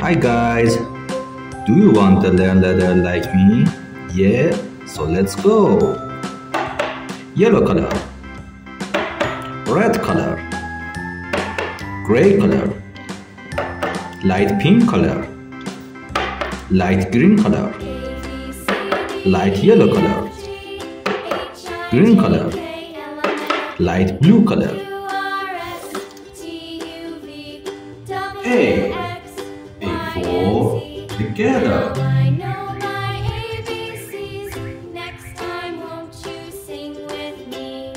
Hi guys, do you want to learn letter like me? Yeah, so let's go. Yellow color, red color, gray color, light pink color, light green color, light yellow color, green color, light blue color. A for together. I know my ABCs. Next time, won't you sing with me?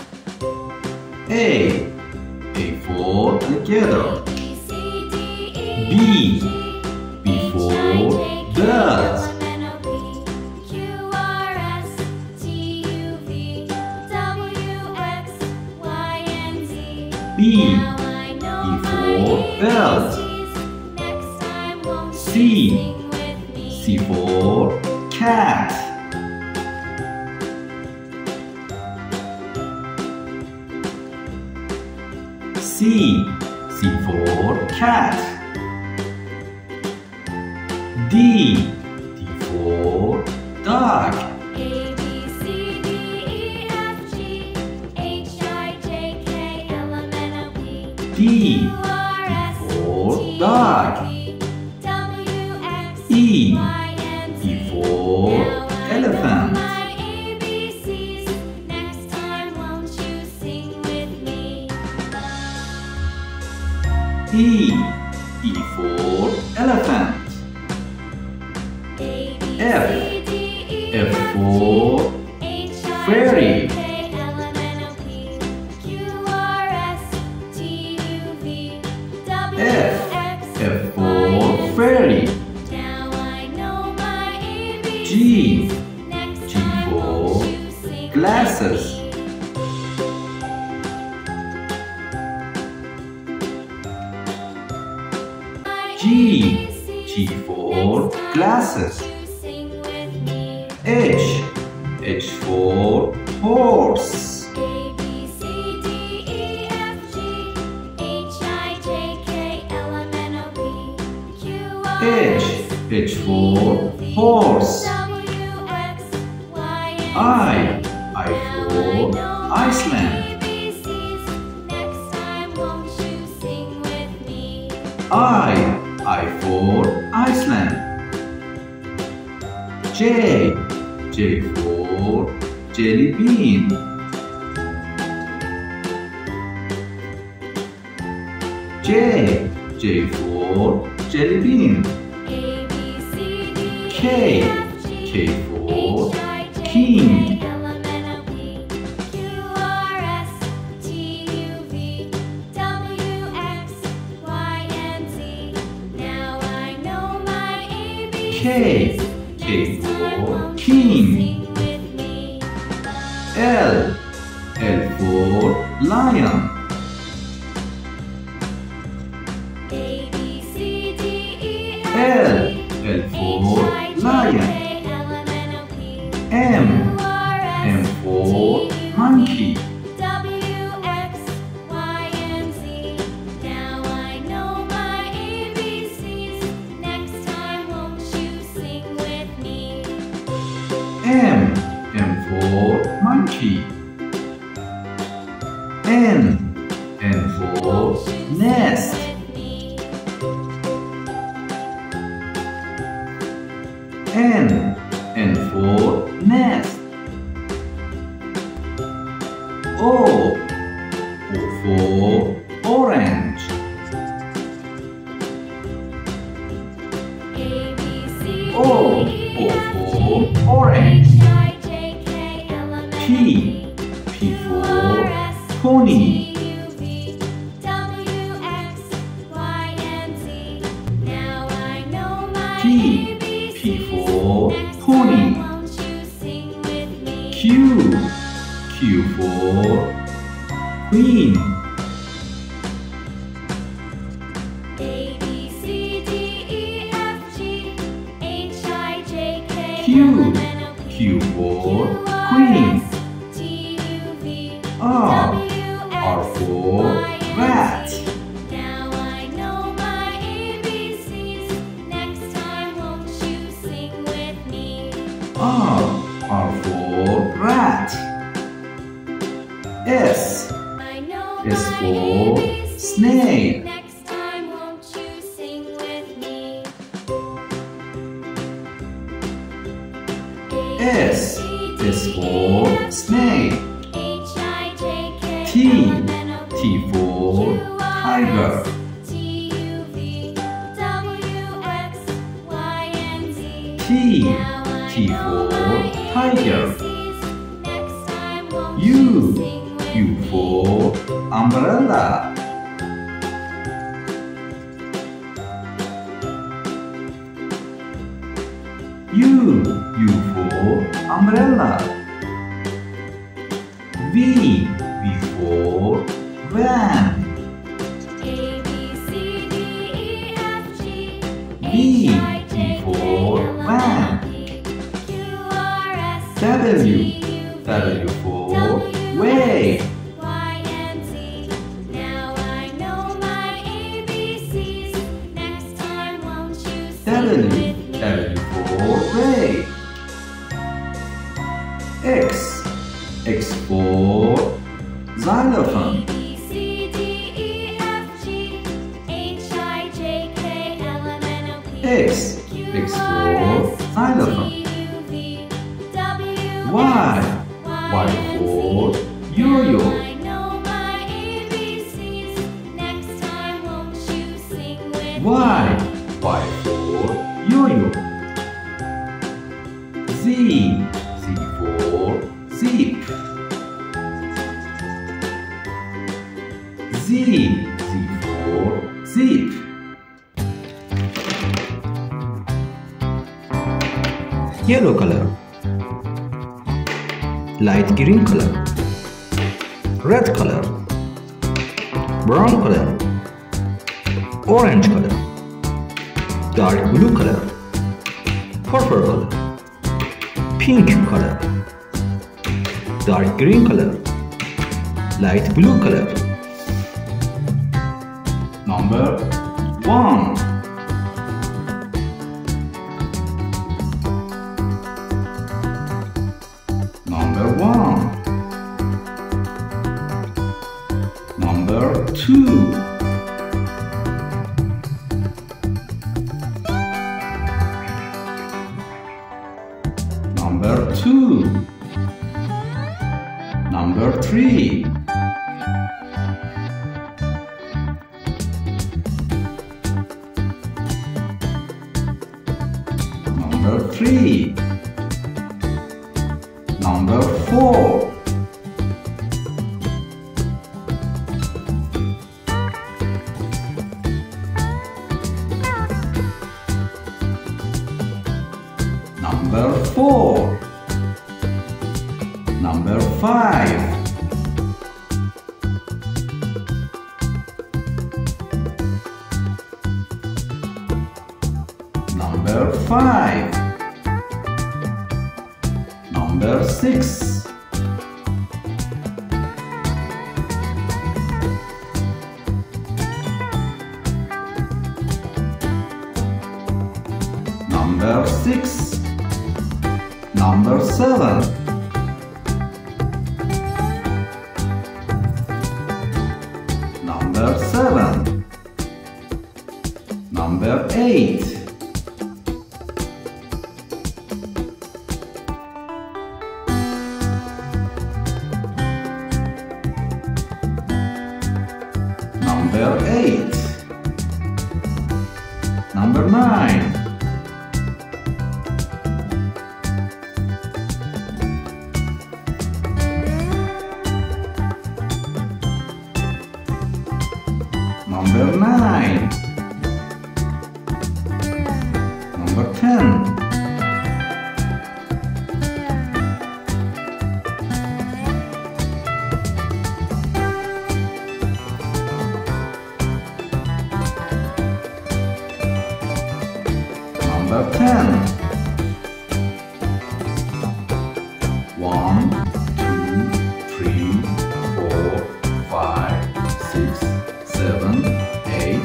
A for together. B, C, D, E, B for birds. Q, R, S, T, U, V, W, X, Y, and Z. B Now I know for belt. Next time, won't you C sing with me? C for cat. C for cat. D for dog. A, B, C, D, E, F, G, H, I, J, K, L, M, N, O, P, D Q, R, S, for T, U, dog. V, W, X, E Y, and Z. for Now I elephant. know my ABCs. Next time, won't you sing with me? E for elephant. A, B, F C, D, E, F for H, I, fairy. J, K, L, M, N, O, P, Q, R, S, T, U, V, W, X, F for fairy. Now I know my ABCs. G Next G time, for won't you sing glasses. with me? G for glasses. H for horse. A, B, C, D, E, F, G, H, I, J, K, L, M, N, O, P, Q, R, H for horse. W, X, Y, and Z. I for Iceland. ABCs. Next time, won't you sing with me? I for Iceland. J for jelly bean. J for jelly bean. A, B, C, D, K E, F, G, K for H, I, J, king. K, L, M, N, O, P, Q, R, S, T, U, V, W, X, Y, and Z. Now I know my ABCs. K Next time, for won't you king. sing with me? L for lion. A, B, C, D, E, L F, G, for H, I, J, lion. K, L, M, N, O, P, M Q, R, S, for T, U, V, monkey. W, X, Y, and Z. Now I know my ABCs. Next time, won't you sing with me? M for monkey. N for nest. With me. N for nest. O for orange. A, B, C, O D, E, F, for G, orange. H, I, J, K, L, M, N, O, P P, for pony. T, U, V, W, X, Y, and Z. Now I know my P ABCs. for Next pony. time, won't you sing with me? Q for queen. A, B, C, D, E, F, G, H, I, J, K, Q L, M, N, O, P, Q for Q, R, queen. S, T, U, V, R W, R X, for Y, and rat. Z. Now I know my ABCs. Next S. I know S my for ABCs. snake. Next time, won't you sing with me? S. S for snake. H-I-J-K, T. L-M-N-O-P, T for tiger. T-U-V, W-X, Y-and-Z. T. Now I T know for my tiger. ABCs. Next time, won't U. you sing with U me? for umbrella. U for umbrella. V for van. A, B, C, D, E, F, G, V H, I, J, for K, L, van. M, N, O, P, Q, R, S, W. T, U, V, W for W, way. X, Y, and Z. Now I know my ABCs. Next time, won't you sing W. with me? W for way. X. X for xylophone. A, B, C, D, E, F, G, H, I, J, K, L, M, N, O, P, X. Q, X R, for S, xylophone. T, U, V, W, Y. X, Y and for Z. yo-yo. Now I know my ABCs. Next time, won't you sing with Y. me? Y for yo-yo. Z. Z for zip. Z. Z for zip. Yellow color. Light green color. Red color. Brown color. Orange color. Dark blue color. Purple color. Pink color. Dark green color. Light blue color. Number 1. Number 1. Number 2. Number 2. Number 3. Number 3. Number 4. Number 4. Number 5. Number 5. Number 6. Number 6. Number 7. Number 7. Number 8. Number 8. Number 9. Number 9. Number 10. Number 10. 1, 2, 3, 4, 5, 6, 7, 8,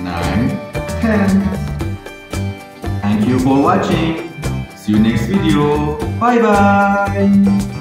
9, 10. Thank you for watching. See you next video. Bye bye.